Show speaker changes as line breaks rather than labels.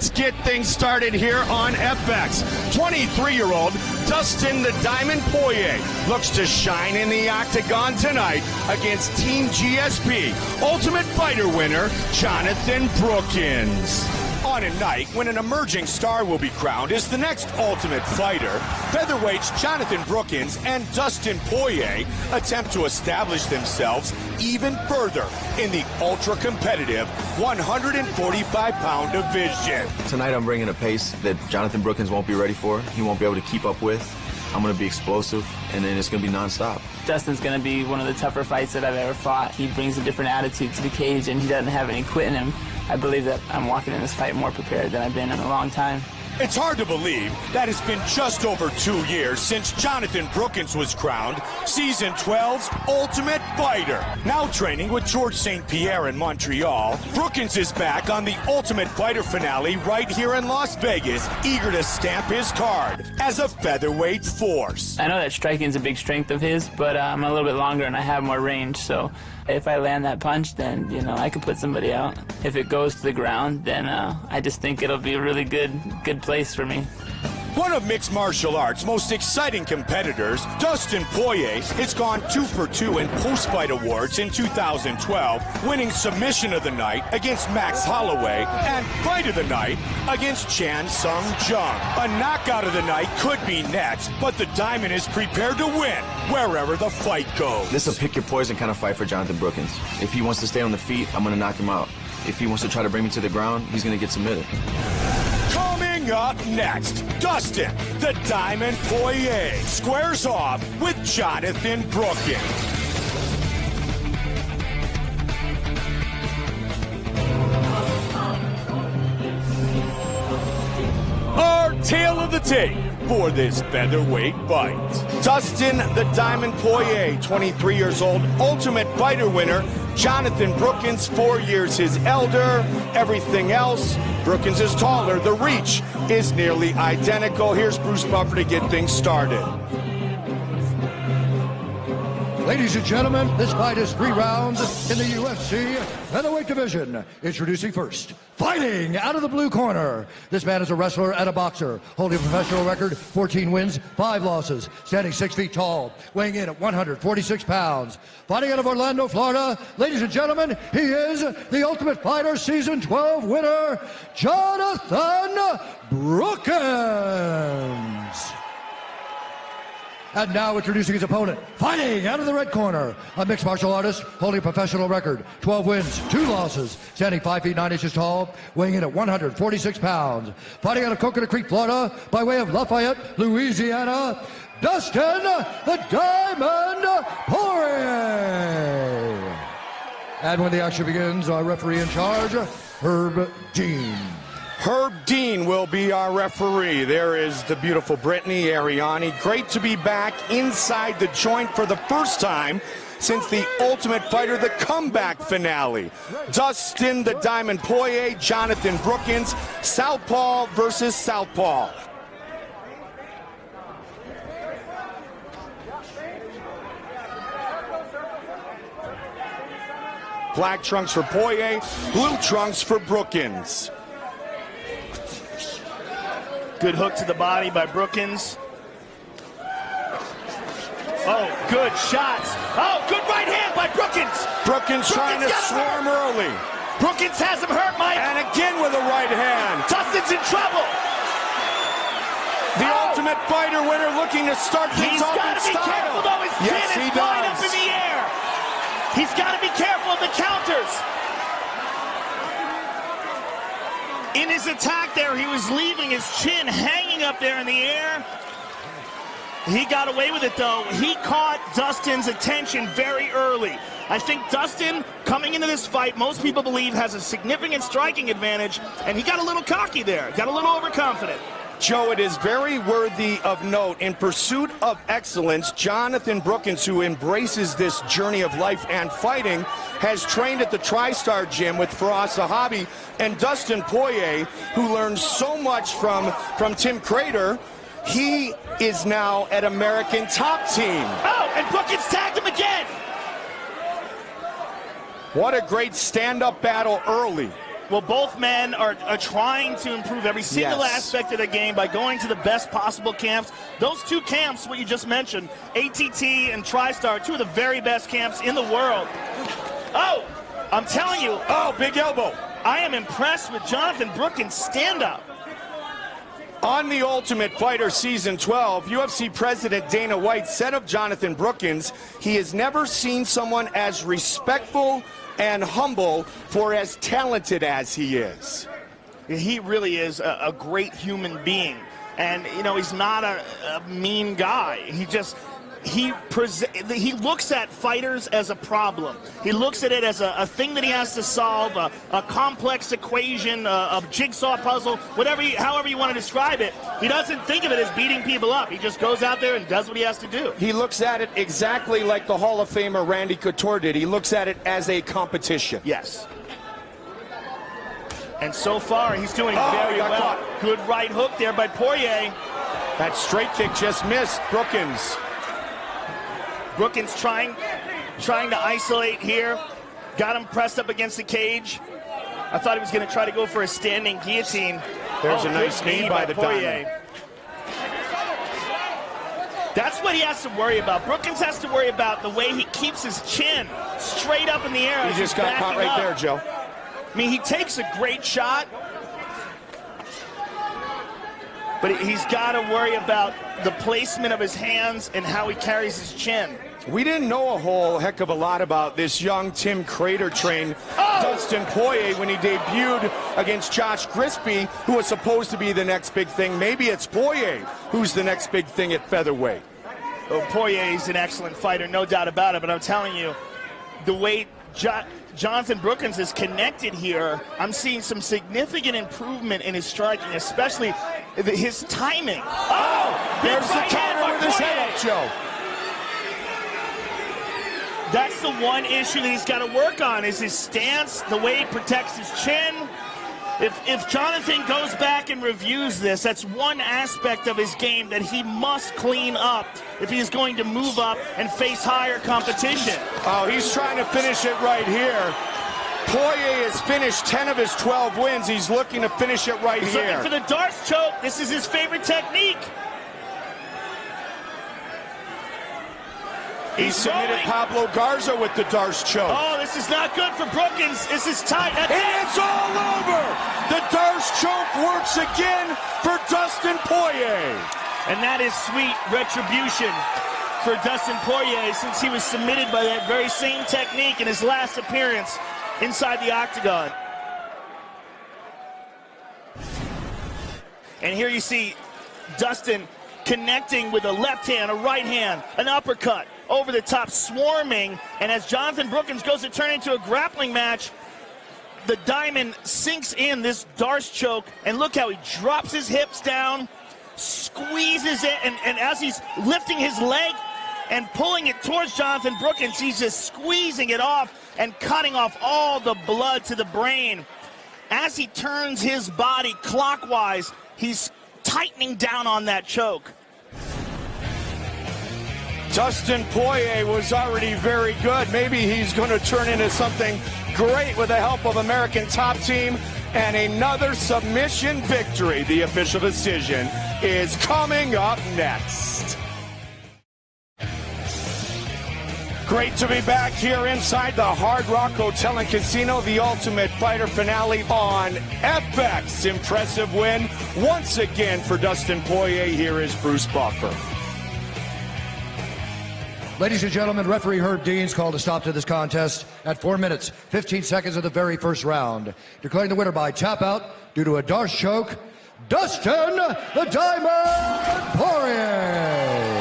Let's get things started here on FX. 23-year-old Dustin the Diamond Poirier looks to shine in the octagon tonight against Team GSP Ultimate Fighter winner Jonathan Brookins. On a night when an emerging star will be crowned as the next Ultimate Fighter, featherweights Jonathan Brookins and Dustin Poirier attempt to establish themselves even further in the ultra-competitive 145-pound division.
Tonight I'm bringing a pace that Jonathan Brookins won't be ready for. He won't be able to keep up with. I'm going to be explosive, and then it's going to be nonstop.
Dustin's going to be one of the tougher fights that I've ever fought. He brings a different attitude to the cage, and he doesn't have any quit in him. I believe that I'm walking in this fight more prepared than I've been in a long time.
It's hard to believe that it's been just over 2 years since Jonathan Brookins was crowned Season 12's Ultimate Fighter. Now training with George St. Pierre in Montreal, Brookins is back on the Ultimate Fighter finale right here in Las Vegas, eager to stamp his card as a featherweight force.
I know that striking is a big strength of his, but I'm a little bit longer and I have more range, so if I land that punch, then, you know, I could put somebody out. If it goes to the ground, then I just think it'll be a really good place for me.
One of mixed martial arts' most exciting competitors, Dustin Poirier, has gone 2 for 2 in post-fight awards in 2012, winning Submission of the Night against Max Holloway and Fight of the Night against Chan Sung Jung. A knockout of the night could be next, but the Diamond is prepared to win wherever the fight goes.
This is a pick-your-poison kind of fight for Jonathan Brookins. If he wants to stay on the feet, I'm going to knock him out. If he wants to try to bring me to the ground, he's going to get submitted.
Coming up next, Dustin the Diamond Poirier squares off with Jonathan Brookins. Our tale of the tape for this featherweight fight. Dustin the Diamond Poirier, 23 years old, Ultimate Fighter winner. Jonathan Brookins, 4 years his elder. Everything else, Brookins is taller. The reach is nearly identical. Here's Bruce Buffer to get things started.
Ladies and gentlemen, this fight is 3 rounds in the UFC featherweight division. Introducing first, fighting out of the blue corner. This man is a wrestler and a boxer, holding a professional record, 14 wins, 5 losses, standing 6 feet tall, weighing in at 146 pounds. Fighting out of Orlando, Florida, ladies and gentlemen, he is the Ultimate Fighter Season 12 winner, Jonathan Brookins. And now introducing his opponent, fighting out of the red corner, a mixed martial artist holding a professional record, 12 wins, 2 losses, standing 5 feet 9 inches tall, weighing in at 146 pounds. Fighting out of Coconut Creek, Florida, by way of Lafayette, Louisiana, Dustin the Diamond Poirier. And when the action begins, our referee in charge, Herb Dean.
Herb Dean will be our referee. There is the beautiful Brittany Ariani. Great to be back inside the joint for the first time since the Ultimate Fighter, the comeback finale. Dustin the Diamond Poirier, Jonathan Brookins, Southpaw versus Southpaw. Black trunks for Poirier, blue trunks for Brookins.
Good hook to the body by Brookins. Oh, good shots. Oh, good right hand by Brookins.
Brookins trying to swarm early.
Brookins has him hurt, Mike.
And again with a right hand.
Dustin's in trouble.
The Ultimate Fighter winner looking to start things off in style.
He's got to be careful, though. His chin is flying up in the air. He's got to be careful of the counters. In his attack there, he was leaving his chin hanging up there in the air. He got away with it, though. He caught Dustin's attention very early. I think Dustin, coming into this fight, most people believe has a significant striking advantage, and he got a little cocky there, got a little overconfident.
Joe, it is very worthy of note. In pursuit of excellence, Jonathan Brookins, who embraces this journey of life and fighting, has trained at the TriStar Gym with Firas Zahabi, and Dustin Poirier, who learned so much from Tim Crater. He is now at American Top Team.
Oh, and Brookins tagged him again.
What a great stand-up battle early.
Well, both men are trying to improve every single aspect of the game by going to the best possible camps. Those two camps, what you just mentioned, ATT and TriStar, two of the very best camps in the world. Oh, I'm telling you.
Oh, big elbow.
I am impressed with Jonathan Brookins' stand-up.
On The Ultimate Fighter Season 12, UFC President Dana White said of Jonathan Brookins, he has never seen someone as respectful and humble for as talented as he is.
He really is a great human being. And, you know, he's not a mean guy. He looks at fighters as a problem. He looks at it as a thing that he has to solve, a complex equation, a jigsaw puzzle, however you want to describe it. He doesn't think of it as beating people up. He just goes out there and does what he has to do.
He looks at it exactly like the Hall of Famer Randy Couture did. He looks at it as a competition.
Yes. And so far, he's doing very well. Caught. Good right hook there by Poirier.
That straight kick just missed Brookins.
Brookins trying to isolate here. Got him pressed up against the cage. I thought he was going to try to go for a standing guillotine.
There's a nice knee by the Diamond.
That's what he has to worry about. Brookins has to worry about the way he keeps his chin straight up in the air.
He just got caught right there, Joe.
I mean, he takes a great shot, but he's got to worry about the placement of his hands and how he carries his chin.
We didn't know a whole heck of a lot about this young Tim Crater-trained Dustin Poirier when he debuted against Josh Crispy, who was supposed to be the next big thing. Maybe it's Poirier who's the next big thing at featherweight.
Oh, Poirier is an excellent fighter, no doubt about it, but I'm telling you, the way Jonathan Brookins is connected here, I'm seeing some significant improvement in his striking, especially his timing. Oh,
there's the counter with his head up, Joe.
That's the one issue that he's got to work on, is his stance, the way he protects his chin. If Jonathan goes back and reviews this, that's one aspect of his game that he must clean up if he is going to move up and face higher competition.
Oh, he's trying to finish it right here. Poirier has finished 10 of his 12 wins. He's looking to finish it right
He's
here.
looking for the darts choke. This is his favorite technique.
He submitted Pablo Garza with the Darce choke.
Oh, this is not good for Brookins. This is tight.
It's all over. The Darce choke works again for Dustin Poirier.
And that is sweet retribution for Dustin Poirier, since he was submitted by that very same technique in his last appearance inside the octagon. And here you see Dustin connecting with a left hand, a right hand, an uppercut, over the top, swarming. And as Jonathan Brookins goes to turn into a grappling match, the Diamond sinks in this Darce choke, and look how he drops his hips down, squeezes it, and as he's lifting his leg and pulling it towards Jonathan Brookins, he's just squeezing it off and cutting off all the blood to the brain. As he turns his body clockwise, he's tightening down on that choke.
Dustin Poirier was already very good. Maybe he's going to turn into something great with the help of American Top Team. And another submission victory. The official decision is coming up next. Great to be back here inside the Hard Rock Hotel and Casino. The Ultimate Fighter finale on FX. Impressive win once again for Dustin Poirier. Here is Bruce Buffer.
Ladies and gentlemen, referee Herb Dean's called a stop to this contest at 4 minutes, 15 seconds of the very first round. Declaring the winner by tap out due to a Darce choke, Dustin the Diamond Poirier.